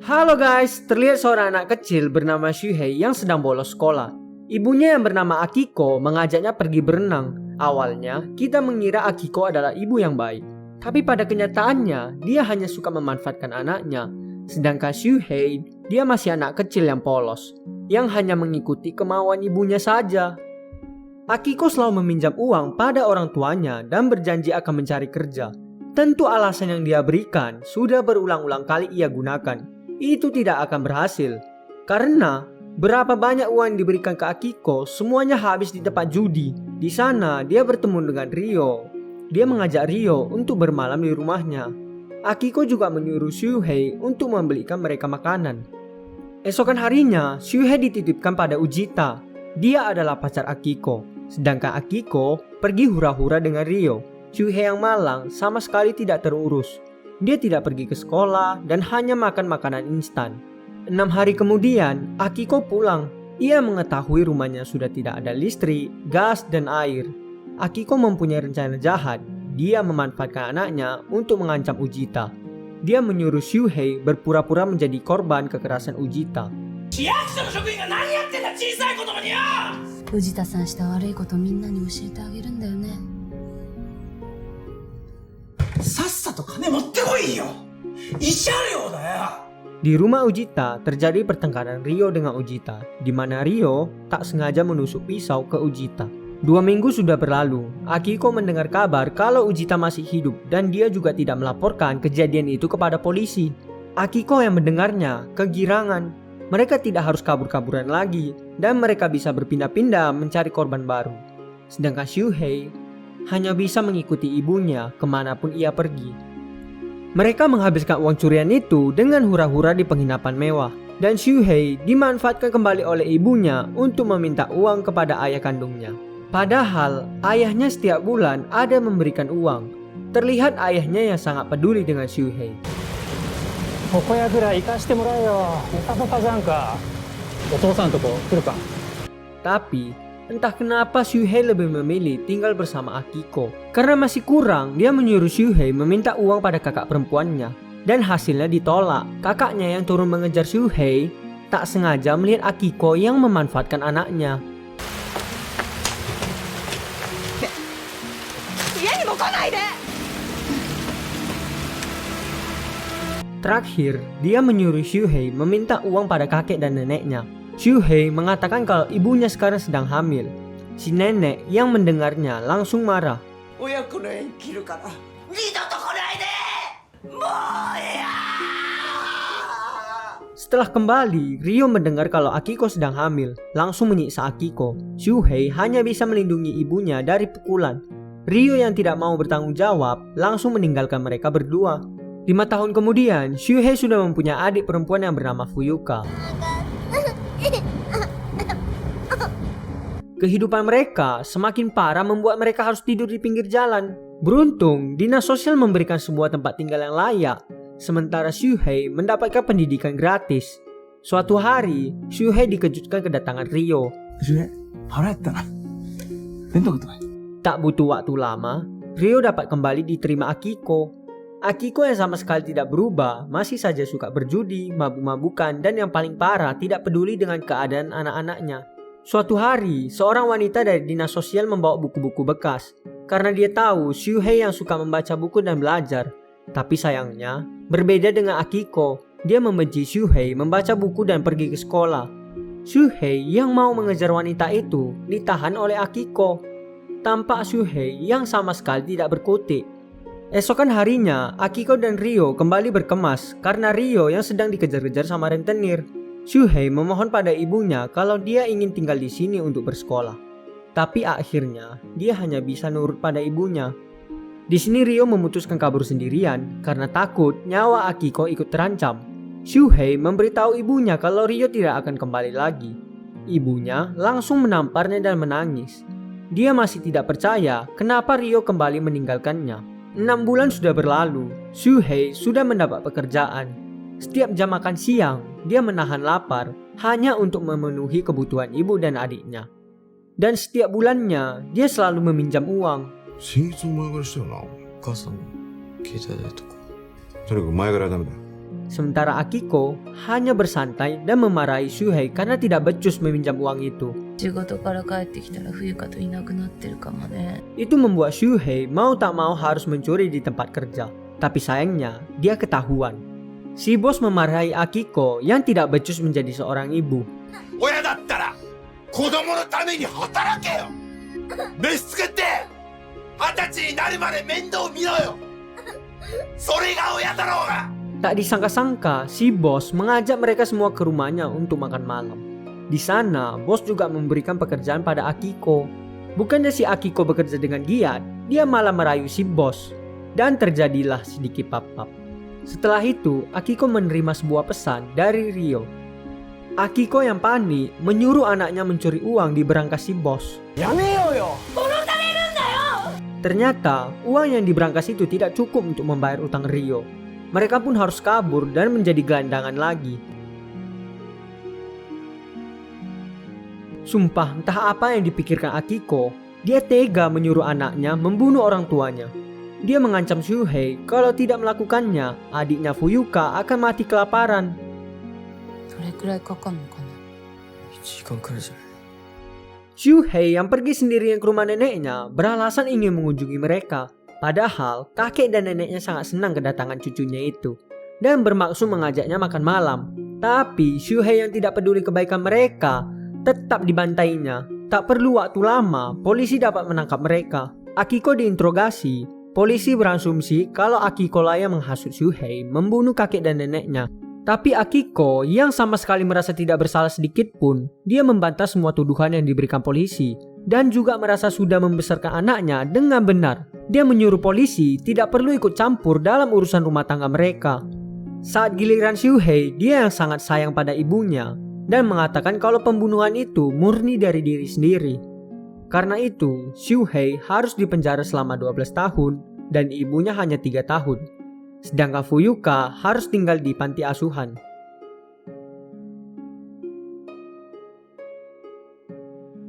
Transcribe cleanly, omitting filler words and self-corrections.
Halo guys, terlihat seorang anak kecil bernama Shuhei yang sedang bolos sekolah. Ibunya yang bernama Akiko mengajaknya pergi berenang. Awalnya, kita mengira Akiko adalah ibu yang baik. Tapi pada kenyataannya, dia hanya suka memanfaatkan anaknya. Sedangkan Shuhei, dia masih anak kecil yang polos, yang hanya mengikuti kemauan ibunya saja. Akiko selalu meminjam uang pada orang tuanya dan berjanji akan mencari kerja. Tentu alasan yang dia berikan sudah berulang-ulang kali ia gunakan. Itu tidak akan berhasil. Karena berapa banyak uang yang diberikan ke Akiko, semuanya habis di tempat judi. Di sana dia bertemu dengan Ryo. Dia mengajak Ryo untuk bermalam di rumahnya. Akiko juga menyuruh Shuhei untuk membelikan mereka makanan. Esokan harinya, Shuhei dititipkan pada Ujita. Dia adalah pacar Akiko. Sedangkan Akiko pergi hura-hura dengan Ryo. Shuhei yang malang sama sekali tidak terurus. Dia tidak pergi ke sekolah dan hanya makan makanan instan. 6 hari kemudian, Akiko pulang. Ia mengetahui rumahnya sudah tidak ada listrik, gas, dan air. Akiko mempunyai rencana jahat. Dia memanfaatkan anaknya untuk mengancam Ujita. Dia menyuruh Shuhei berpura-pura menjadi korban kekerasan Ujita. 藤田さんした悪いことみんなに教えてあげるんだよね。さっさと金持ってこいよ。慰謝料だよ。 Di rumah Ujita terjadi pertengkaran Ryo dengan Ujita, di mana Ryo tak sengaja menusuk pisau ke Ujita. 2 minggu sudah berlalu. Akiko mendengar kabar kalau Ujita masih hidup dan dia juga tidak melaporkan kejadian itu kepada polisi. Akiko yang mendengarnya kegirangan. Mereka tidak harus kabur-kaburan lagi dan mereka bisa berpindah-pindah mencari korban baru. Sedangkan Shuhei hanya bisa mengikuti ibunya kemanapun ia pergi. Mereka menghabiskan uang curian itu dengan hura-hura di penginapan mewah. Dan Shuhei dimanfaatkan kembali oleh ibunya untuk meminta uang kepada ayah kandungnya. Padahal ayahnya setiap bulan ada memberikan uang. Terlihat ayahnya yang sangat peduli dengan Shuhei. ここやぐらい行かしてもらえよ。ポカポカじゃんか。お父さんとこ来るか。 Tapi entah kenapa Shuhei lebih memilih tinggal bersama Akiko. Karena masih kurang, dia menyuruh Shuhei meminta uang pada kakak perempuannya. Dan hasilnya ditolak. Kakaknya yang turun mengejar Shuhei tak sengaja melihat Akiko yang memanfaatkan anaknya. Terakhir, dia menyuruh Shuhei meminta uang pada kakek dan neneknya. Shuhei mengatakan kalau ibunya sekarang sedang hamil. Si nenek yang mendengarnya langsung marah. Setelah kembali, Ryo mendengar kalau Akiko sedang hamil, langsung menyiksa Akiko. Shuhei hanya bisa melindungi ibunya dari pukulan. Ryo yang tidak mau bertanggung jawab langsung meninggalkan mereka berdua. 5 tahun kemudian, Shuhei sudah mempunyai adik perempuan yang bernama Fuyuka. Kehidupan mereka semakin parah membuat mereka harus tidur di pinggir jalan. Beruntung, dinas sosial memberikan sebuah tempat tinggal yang layak. Sementara Shuhei mendapatkan pendidikan gratis. Suatu hari, Shuhei dikejutkan kedatangan Ryo. Tak butuh waktu lama, Ryo dapat kembali diterima Akiko. Akiko yang sama sekali tidak berubah, masih saja suka berjudi, mabuk-mabukan, dan yang paling parah tidak peduli dengan keadaan anak-anaknya. Suatu hari, seorang wanita dari dinas sosial membawa buku-buku bekas. Karena dia tahu Shuhei yang suka membaca buku dan belajar. Tapi sayangnya, berbeda dengan Akiko, dia membenci Shuhei membaca buku dan pergi ke sekolah. Shuhei yang mau mengejar wanita itu ditahan oleh Akiko. Tampak Shuhei yang sama sekali tidak berkutik. Esokan harinya, Akiko dan Ryo kembali berkemas karena Ryo yang sedang dikejar-kejar sama rentenir. Shuhei memohon pada ibunya kalau dia ingin tinggal di sini untuk bersekolah. Tapi akhirnya, dia hanya bisa nurut pada ibunya. Di sini Ryo memutuskan kabur sendirian karena takut nyawa Akiko ikut terancam. Shuhei memberitahu ibunya kalau Ryo tidak akan kembali lagi. Ibunya langsung menamparnya dan menangis. Dia masih tidak percaya kenapa Ryo kembali meninggalkannya. 6 bulan sudah berlalu, Shuhei sudah mendapat pekerjaan. Setiap jam makan siang, dia menahan lapar hanya untuk memenuhi kebutuhan ibu dan adiknya. Dan setiap bulannya, dia selalu meminjam uang. 真実お前からしたよな。お母さんに携帯代とか。とにかく前からダメだよ。Sementara Akiko hanya bersantai dan memarahi Shuhei karena tidak becus meminjam uang itu. 仕事から帰ってきたら冬香といなくなってるかもね。 Itu membuat Shuhei mau tak mau harus mencuri di tempat kerja. Tapi sayangnya, dia ketahuan. Si bos memarahi Akiko yang tidak becus menjadi seorang ibu. 親だったら子供のために働けよ。飯作って20歳になるまで面倒見ろよ。それが親だろうが。 Tak disangka-sangka, si bos mengajak mereka semua ke rumahnya untuk makan malam. Di sana, bos juga memberikan pekerjaan pada Akiko. Bukannya si Akiko bekerja dengan giat, dia malah merayu si bos. Dan terjadilah sedikit pap-pap. Setelah itu, Akiko menerima sebuah pesan dari Ryo. Akiko yang panik menyuruh anaknya mencuri uang di berangkas si bos. Ternyata, uang yang di berangkas itu tidak cukup untuk membayar utang Ryo. Mereka pun harus kabur dan menjadi gelandangan lagi. Sumpah, entah apa yang dipikirkan Akiko, dia tega menyuruh anaknya membunuh orang tuanya. Dia mengancam Shuhei kalau tidak melakukannya, adiknya Fuyuka akan mati kelaparan. どれくらいかかんのかな。 Shuhei yang pergi sendirian ke rumah neneknya beralasan ingin mengunjungi mereka. Padahal kakek dan neneknya sangat senang kedatangan cucunya itu dan bermaksud mengajaknya makan malam. Tapi Shuhei yang tidak peduli kebaikan mereka tetap dibantainya. Tak perlu waktu lama, polisi dapat menangkap mereka. Akiko diinterogasi. Polisi berasumsi kalau Akiko lah yang menghasut Shuhei membunuh kakek dan neneknya. Tapi Akiko yang sama sekali merasa tidak bersalah sedikit pun, dia membantah semua tuduhan yang diberikan polisi dan juga merasa sudah membesarkan anaknya dengan benar. Dia menyuruh polisi tidak perlu ikut campur dalam urusan rumah tangga mereka. Saat giliran Shuhei, dia yang sangat sayang pada ibunya dan mengatakan kalau pembunuhan itu murni dari diri sendiri. Karena itu, Shuhei harus dipenjara selama 12 tahun dan ibunya hanya 3 tahun. Sedangkan Fuyuka harus tinggal di panti asuhan.